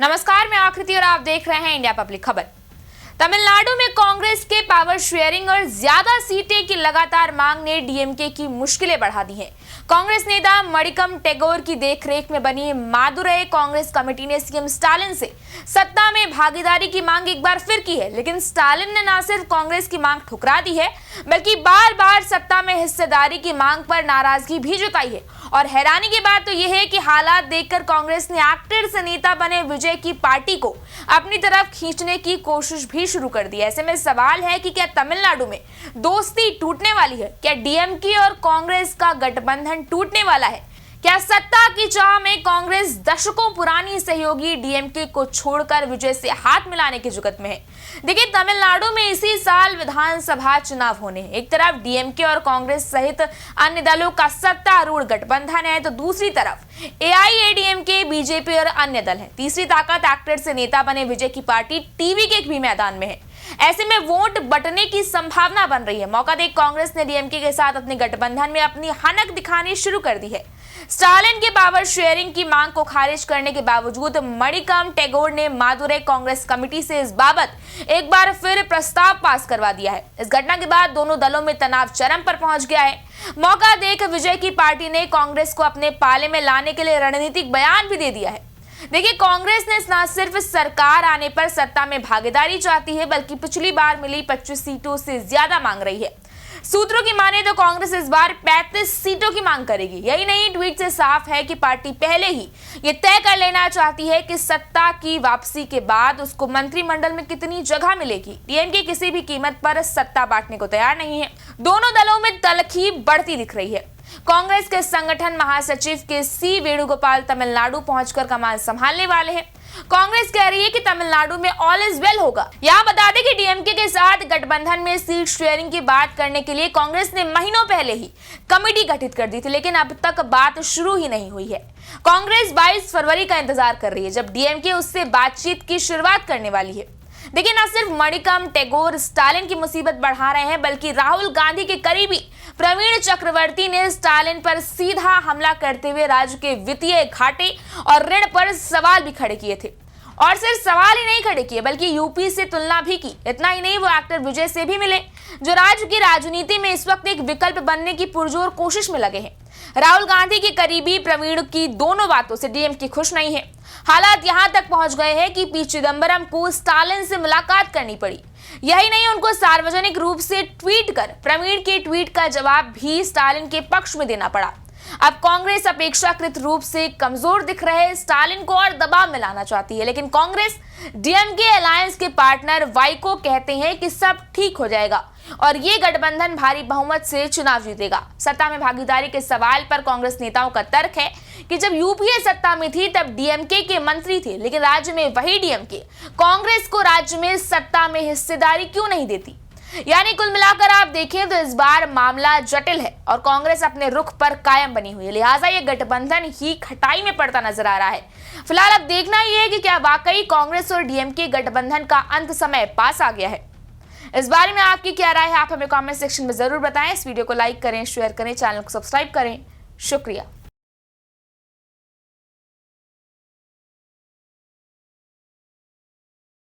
नमस्कार, मैं आकृति और आप देख रहे हैं इंडिया पब्लिक खबर। तमिलनाडु में कांग्रेस के पावर शेयरिंग और ज्यादा सीटें की लगातार मांग ने डीएमके की मुश्किलें बढ़ा दी हैं। कांग्रेस नेता मणिकम टैगोर की देखरेख में बनी मादुरै कांग्रेस कमेटी ने सीएम स्टालिन से सत्ता में भागीदारी की मांग एक बार फिर की है, लेकिन स्टालिन ने न सिर्फ कांग्रेस की मांग ठुकरा दी है, बल्कि बार बार सत्ता में हिस्सेदारी की मांग पर नाराजगी भी जताई है। और हैरानी की बात तो यह है कि हालात देखकर कांग्रेस ने एक्टर से नेता बने विजय की पार्टी को अपनी तरफ खींचने की कोशिश भी शुरू कर दी। ऐसे में सवाल है कि क्या तमिलनाडु में दोस्ती टूटने वाली है? क्या डीएमके और कांग्रेस का गठबंधन टूटने वाला है? क्या सत्ता की चाह में कांग्रेस दशकों पुरानी सहयोगी डीएमके को छोड़कर विजय से हाथ मिलाने की जुगत में है? देखिए, तमिलनाडु में इसी साल विधानसभा चुनाव होने हैं। एक तरफ डीएमके और कांग्रेस सहित अन्य दलों का सत्तारूढ़ गठबंधन है, तो दूसरी तरफ एआईएडीएमके, बीजेपी और अन्य दल है। तीसरी ताकत एक्टर से नेता बने विजय की पार्टी टीवीके भी मैदान में है। ऐसे में वोट बंटने की संभावना बन रही है। मौका देख कांग्रेस ने डीएमके के साथ अपने गठबंधन में अपनी हनक दिखानी शुरू कर दी है। स्टालिन के पावर शेयरिंग की मांग को खारिज करने के बावजूद मणिकम टैगोर ने मादुरै कांग्रेस कमेटी से इस बाबत एक बार फिर प्रस्ताव पास करवा दिया है। इस घटना के बाद दोनों दलों में तनाव चरम पर पहुंच गया है। मौका देख विजय की पार्टी ने कांग्रेस को अपने पाले में लाने के लिए रणनीतिक बयान भी दे दिया है। देखिए, कांग्रेस ने न सिर्फ सरकार आने पर सत्ता में भागीदारी चाहती है, बल्कि पिछली बार मिली 25 सीटों से ज्यादा मांग रही है। सूत्रों की माने तो कांग्रेस इस बार 35 सीटों की मांग करेगी। यही नहीं, ट्वीट से साफ है कि पार्टी पहले ही ये तय कर लेना चाहती है कि सत्ता की वापसी के बाद उसको मंत्रिमंडल में कितनी जगह मिलेगी। डीएमके किसी भी कीमत पर सत्ता बांटने को तैयार नहीं है। दोनों दलों में तलखी बढ़ती दिख रही है। कांग्रेस के संगठन महासचिव के सी वेणुगोपाल तमिलनाडु पहुंचकर कमान संभालने वाले हैं। कांग्रेस कह रही है कि तमिलनाडु में ऑल इज वेल होगा। यहाँ बता दें कि डीएमके के साथ गठबंधन में सीट शेयरिंग की बात करने के लिए कांग्रेस ने महीनों पहले ही कमेटी गठित कर दी थी, लेकिन अब तक बात शुरू ही नहीं हुई है। कांग्रेस 22 फरवरी का इंतजार कर रही है, जब डीएमके उससे बातचीत की शुरुआत करने वाली है। देखिए, न सिर्फ मणिकम टैगोर स्टालिन की मुसीबत बढ़ा रहे हैं, बल्कि राहुल गांधी के करीबी प्रवीण चक्रवर्ती ने स्टालिन पर सीधा हमला करते हुए राज्य के वित्तीय घाटे और ऋण पर सवाल भी खड़े किए थे। और सिर्फ सवाल ही नहीं खड़े किए, बल्कि यूपी से तुलना भी की। इतना ही नहीं, वो एक्टर विजय से भी मिले, जो राज्य की राजनीति में इस वक्त एक विकल्प बनने की पुरजोर कोशिश में लगे हैं। राहुल गांधी के करीबी प्रवीण की दोनों बातों से डीएमके खुश नहीं है। हालात यहां तक पहुंच गए हैं कि पी चिदंबरम को स्टालिन से मुलाकात करनी पड़ी। यही नहीं, उनको सार्वजनिक रूप से ट्वीट कर प्रवीण के ट्वीट का जवाब भी स्टालिन के पक्ष में देना पड़ा। अब कांग्रेस अपेक्षाकृत रूप से कमजोर दिख रहे स्टालिन को और दबाव में लाना चाहती है, लेकिन कांग्रेस डीएमके अलायंस के पार्टनर वाइको कहते हैं कि सब ठीक हो जाएगा और ये गठबंधन भारी बहुमत से चुनाव जीतेगा। सत्ता में भागीदारी के सवाल पर कांग्रेस नेताओं का तर्क है कि जब यूपीए सत्ता में थी तब डीएमके के मंत्री थे, लेकिन राज्य में वही डीएमके कांग्रेस को राज्य में सत्ता में हिस्सेदारी क्यों नहीं देती। यानी कुल मिलाकर आप देखें तो इस बार मामला जटिल है और कांग्रेस अपने रुख पर कायम बनी हुई है। लिहाजा ये गठबंधन ही खटाई में पड़ता नजर आ रहा है। फिलहाल अब देखना ही है कि क्या वाकई कांग्रेस और डीएमके गठबंधन का अंत समय पास आ गया है। इस बारे में आपकी क्या राय है, आप हमें कमेंट सेक्शन में जरूर बताएं। इस वीडियो को लाइक करें, शेयर करें, चैनल को सब्सक्राइब करें। शुक्रिया।